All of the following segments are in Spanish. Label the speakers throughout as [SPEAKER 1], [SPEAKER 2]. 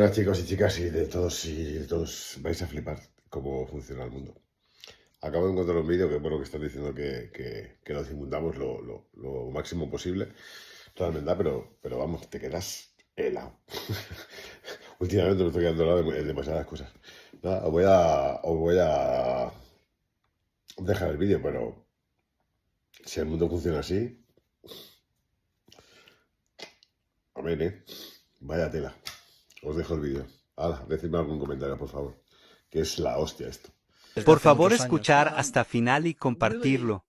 [SPEAKER 1] Buenas chicos y chicas y de todos vais a flipar cómo funciona el mundo. Acabo de encontrar un vídeo que, bueno, que están diciendo que nos infundamos lo máximo posible. Totalmente, pero vamos, te quedas helado. Últimamente me estoy quedando helado de demasiadas cosas. Nada, os voy a dejar el vídeo, pero si el mundo funciona así, a ver, vaya tela. Os dejo el vídeo. Hala, decidme algún comentario, por favor. Que es la hostia esto.
[SPEAKER 2] Desde
[SPEAKER 3] Por
[SPEAKER 2] hace
[SPEAKER 3] favor,
[SPEAKER 2] muchos años.
[SPEAKER 3] escuchar hasta final y compartirlo.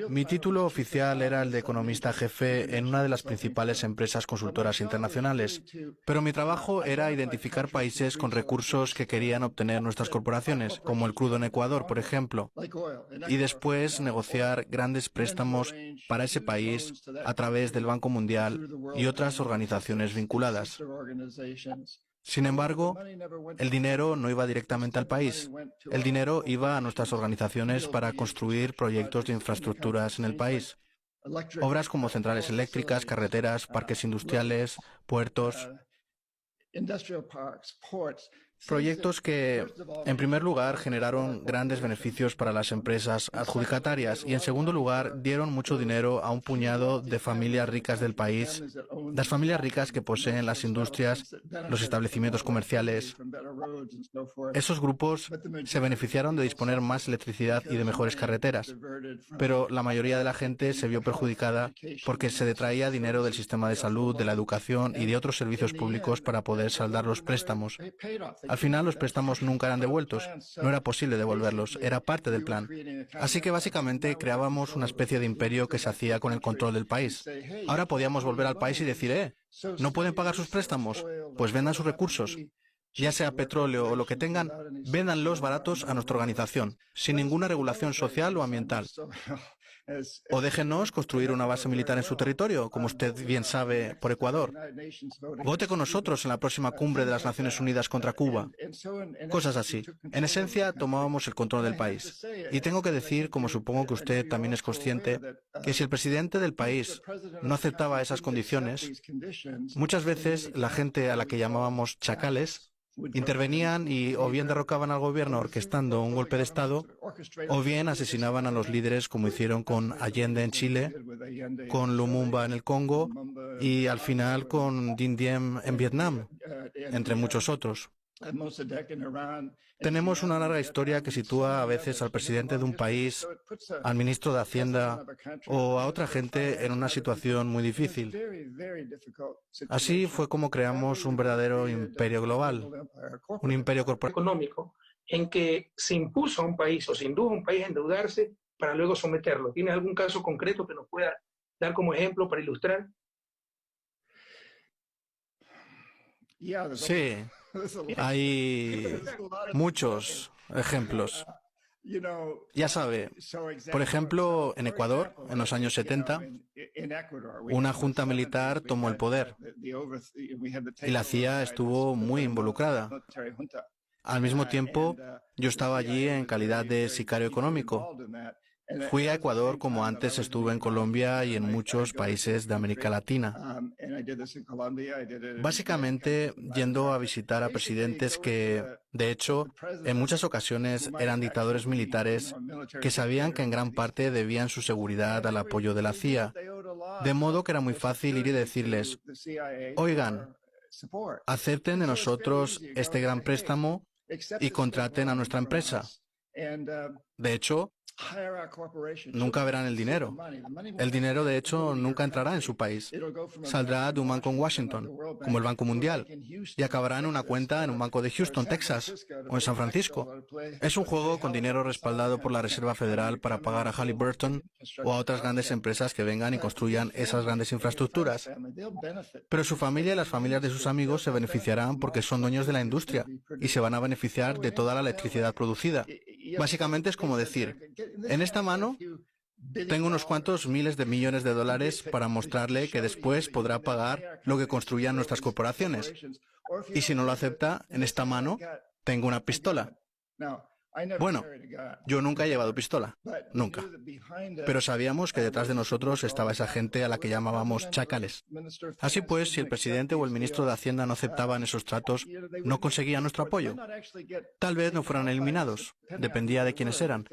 [SPEAKER 2] Mi título oficial era el de economista jefe en una de las principales empresas consultoras internacionales, pero mi trabajo era identificar países con recursos que querían obtener nuestras corporaciones, como el crudo en Ecuador, por ejemplo, y después negociar grandes préstamos para ese país a través del Banco Mundial y otras organizaciones vinculadas. Sin embargo, el dinero no iba directamente al país. El dinero iba a nuestras organizaciones para construir proyectos de infraestructuras en el país. Obras como centrales eléctricas, carreteras, parques industriales, puertos. Proyectos que, en primer lugar, generaron grandes beneficios para las empresas adjudicatarias y, en segundo lugar, dieron mucho dinero a un puñado de familias ricas del país, las familias ricas que poseen las industrias, los establecimientos comerciales. Esos grupos se beneficiaron de disponer más electricidad y de mejores carreteras, pero la mayoría de la gente se vio perjudicada porque se detraía dinero del sistema de salud, de la educación y de otros servicios públicos para poder saldar los préstamos. Al final, los préstamos nunca eran devueltos. No era posible devolverlos. Era parte del plan. Así que básicamente creábamos una especie de imperio que se hacía con el control del país. Ahora podíamos volver al país y decir, ¿no pueden pagar sus préstamos? Pues vendan sus recursos. Ya sea petróleo o lo que tengan, véndanlos baratos a nuestra organización, sin ninguna regulación social o ambiental. O déjenos construir una base militar en su territorio, como usted bien sabe, por Ecuador. Vote con nosotros en la próxima cumbre de las Naciones Unidas contra Cuba. Cosas así. En esencia, tomábamos el control del país. Y tengo que decir, como supongo que usted también es consciente, que si el presidente del país no aceptaba esas condiciones, muchas veces la gente a la que llamábamos chacales intervenían y o bien derrocaban al gobierno orquestando un golpe de Estado, o bien asesinaban a los líderes como hicieron con Allende en Chile, con Lumumba en el Congo y al final con Dinh Diem en Vietnam, entre muchos otros. Tenemos una larga historia que sitúa a veces al presidente de un país, al ministro de Hacienda o a otra gente en una situación muy difícil. Así fue como creamos un verdadero imperio global, un imperio corporativo
[SPEAKER 4] económico en que se impuso a un país o se indujo a un país a endeudarse para luego someterlo. ¿Tiene algún caso concreto que nos pueda dar como ejemplo para ilustrar?
[SPEAKER 2] Sí, hay muchos ejemplos. Ya sabe, por ejemplo, en Ecuador, en los años 70, una junta militar tomó el poder y la CIA estuvo muy involucrada. Al mismo tiempo, yo estaba allí en calidad de sicario económico. Fui a Ecuador como antes estuve en Colombia y en muchos países de América Latina. Básicamente yendo a visitar a presidentes que, de hecho, en muchas ocasiones eran dictadores militares que sabían que en gran parte debían su seguridad al apoyo de la CIA. De modo que era muy fácil ir y decirles, oigan, acepten de nosotros este gran préstamo y contraten a nuestra empresa. De hecho, nunca verán el dinero. El dinero, de hecho, nunca entrará en su país. Saldrá de un banco en Washington, como el Banco Mundial, y acabará en una cuenta en un banco de Houston, Texas, o en San Francisco. Es un juego con dinero respaldado por la Reserva Federal para pagar a Halliburton o a otras grandes empresas que vengan y construyan esas grandes infraestructuras. Pero su familia y las familias de sus amigos se beneficiarán porque son dueños de la industria y se van a beneficiar de toda la electricidad producida. Básicamente es como decir, en esta mano tengo unos cuantos miles de millones de dólares para mostrarle que después podrá pagar lo que construyan nuestras corporaciones. Y si no lo acepta, en esta mano tengo una pistola. Bueno, yo nunca he llevado pistola, nunca. Pero sabíamos que detrás de nosotros estaba esa gente a la que llamábamos chacales. Así pues, si el presidente o el ministro de Hacienda no aceptaban esos tratos, no conseguían nuestro apoyo. Tal vez no fueran eliminados, dependía de quiénes eran.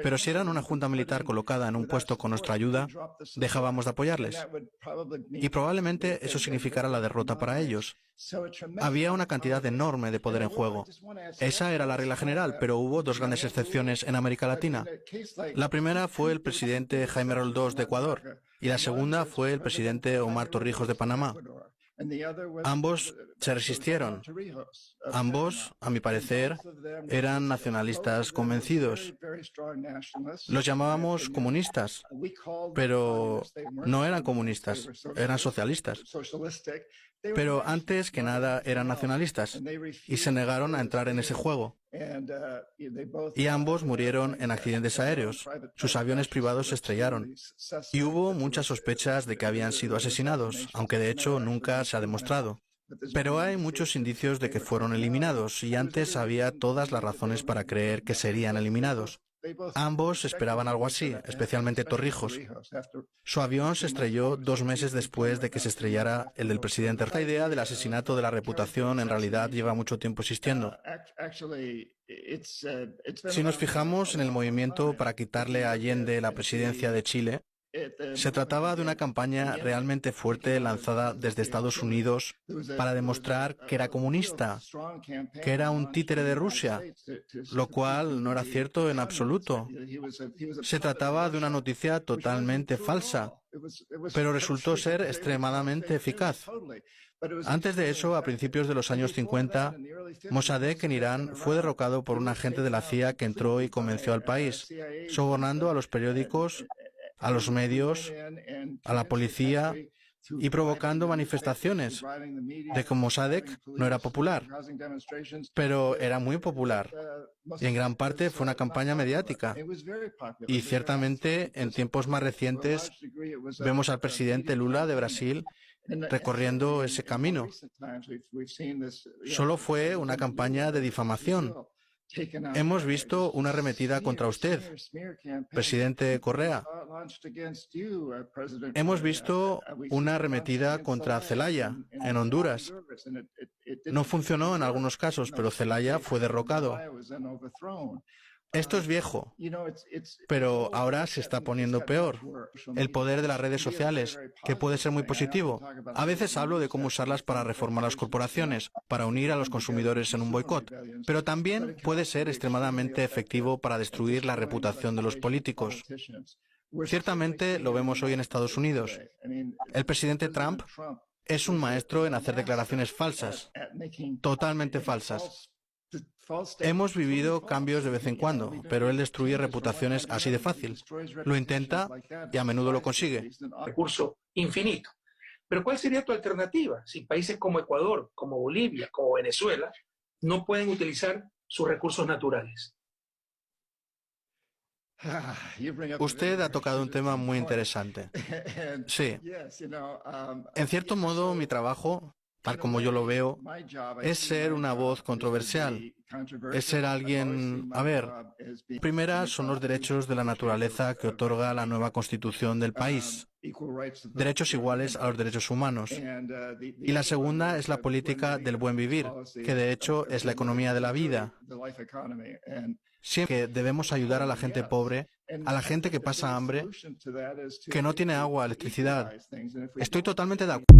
[SPEAKER 2] Pero si eran una junta militar colocada en un puesto con nuestra ayuda, dejábamos de apoyarles. Y probablemente eso significara la derrota para ellos. Había una cantidad enorme de poder en juego. Esa era la regla general, pero hubo dos grandes excepciones en América Latina. La primera fue el presidente Jaime Roldós de Ecuador y la segunda fue el presidente Omar Torrijos de Panamá. Ambos se resistieron. Ambos, a mi parecer, eran nacionalistas convencidos. Los llamábamos comunistas, pero no eran comunistas, eran socialistas. Pero antes que nada eran nacionalistas y se negaron a entrar en ese juego. Y ambos murieron en accidentes aéreos. Sus aviones privados se estrellaron. Y hubo muchas sospechas de que habían sido asesinados, aunque de hecho nunca se ha demostrado. Pero hay muchos indicios de que fueron eliminados y antes había todas las razones para creer que serían eliminados. Ambos esperaban algo así, especialmente Torrijos. Su avión se estrelló 2 meses después de que se estrellara el del presidente. Esta idea del asesinato de la reputación en realidad lleva mucho tiempo existiendo. Si nos fijamos en el movimiento para quitarle a Allende la presidencia de Chile, se trataba de una campaña realmente fuerte lanzada desde Estados Unidos para demostrar que era comunista, que era un títere de Rusia, lo cual no era cierto en absoluto. Se trataba de una noticia totalmente falsa, pero resultó ser extremadamente eficaz. Antes de eso, a principios de los años 50, Mossadegh en Irán fue derrocado por un agente de la CIA que entró y convenció al país, sobornando a los periódicos, a los medios, a la policía y provocando manifestaciones de que Mossadegh no era popular, pero era muy popular. Y en gran parte fue una campaña mediática. Y ciertamente en tiempos más recientes vemos al presidente Lula de Brasil recorriendo ese camino. Solo fue una campaña de difamación. Hemos visto una arremetida contra usted, presidente Correa. Hemos visto una arremetida contra Zelaya, en Honduras. No funcionó en algunos casos, pero Zelaya fue derrocado. Esto es viejo, pero ahora se está poniendo peor. El poder de las redes sociales, que puede ser muy positivo. A veces hablo de cómo usarlas para reformar las corporaciones, para unir a los consumidores en un boicot, pero también puede ser extremadamente efectivo para destruir la reputación de los políticos. Ciertamente lo vemos hoy en Estados Unidos. El presidente Trump es un maestro en hacer declaraciones falsas, totalmente falsas. Hemos vivido cambios de vez en cuando, pero él destruye reputaciones así de fácil. Lo intenta y a menudo lo consigue.
[SPEAKER 4] Recurso infinito. Pero ¿cuál sería tu alternativa si países como Ecuador, como Bolivia, como Venezuela no pueden utilizar sus recursos naturales?
[SPEAKER 2] Usted ha tocado un tema muy interesante. Sí. En cierto modo, mi trabajo, tal como yo lo veo, es ser una voz controversial. Es ser alguien... A ver, primera son los derechos de la naturaleza que otorga la nueva constitución del país. Derechos iguales a los derechos humanos. Y la segunda es la política del buen vivir, que de hecho es la economía de la vida. Siempre que debemos ayudar a la gente pobre, a la gente que pasa hambre, que no tiene agua, electricidad. Estoy totalmente de acuerdo.